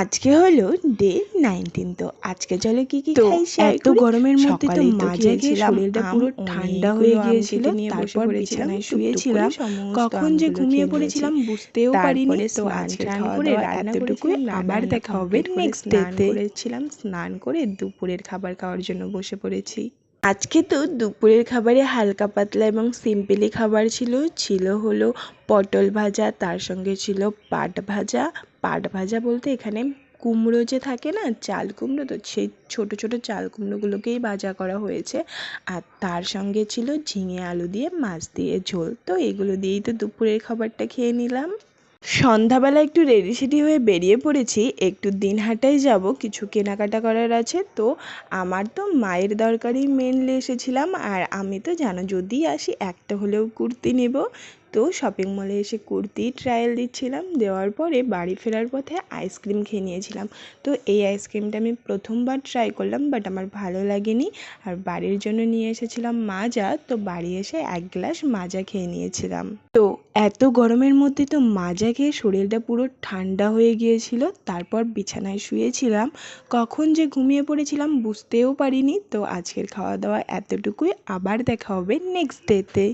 আজকে হলো ডে 19। তো আজকে চলো কি কি খাই শেয়ার করি। এত গরমের মধ্যে তো মাজা খেয়ে শরীরটা পুরো ঠান্ডা হয়ে গিয়েছিল। তারপর বিছানায় শুয়েছিলাম, কখন যে ঘুমিয়ে পড়েছিলাম বুঝতেও পারিনি। তো আজকে খাওয়া দাওয়া এতটুকুই, আবার দেখা হবে নেক্সট ডেতে। স্নান করে দুপুরের খাবার খাওয়ার জন্য বসে পড়েছি। আজকে তো দুপুরের খাবারে হালকা পাতলা এবং সিম্পলি খাবার ছিল হলো পটল ভাজা, তার সঙ্গে ছিল পাট ভাজা। পাট ভাজা বলতে এখানে কুমড়ো যে থাকে না, চাল কুমড়ো, তো সেই ছোট ছোট চাল কুমড়োগুলোকেই ভাজা করা হয়েছে। আর তার সঙ্গে ছিল ঝিঙে আলু দিয়ে মাছ দিয়ে ঝোল। তো এগুলো দিয়েই তো দুপুরের খাবারটা খেয়ে নিলাম। সন্ধ্যাবেলা একটু রেডি সেডি হয়ে বেরিয়ে পড়েছি, একটু দিনহাটায় যাব, কিছু কেনাকাটা করার আছে। তো আমার তো মায়ের দরকারই মেনলি এসেছিলাম, আর আমি তো জানো যদি আসি একটা হলেও কুর্তি নেব। তো শপিং মলে এসে কুর্তি ট্রায়াল দিচ্ছিলাম, দেওয়ার পরে বাড়ি ফেরার পথে আইসক্রিম খেয়ে নিয়েছিলাম। তো এই আইসক্রিমটা আমি প্রথমবার ট্রাই করলাম, বাট আমার ভালো লাগেনি। আর বাড়ির জন্য নিয়ে এসেছিলাম মাজা, তো বাড়ি এসে এক গ্লাস মাজা খেয়ে নিয়েছিলাম। তো এত গরমের মধ্যে তো মাজা খেয়ে শরীরটা পুরো ঠান্ডা হয়ে গিয়েছিল। তারপর বিছানায় শুয়েছিলাম, কখন যে ঘুমিয়ে পড়েছিলাম বুঝতেও পারিনি। তো আজকের খাওয়া দাওয়া এতটুকুই, আবার দেখা হবে নেক্সট ডেতে।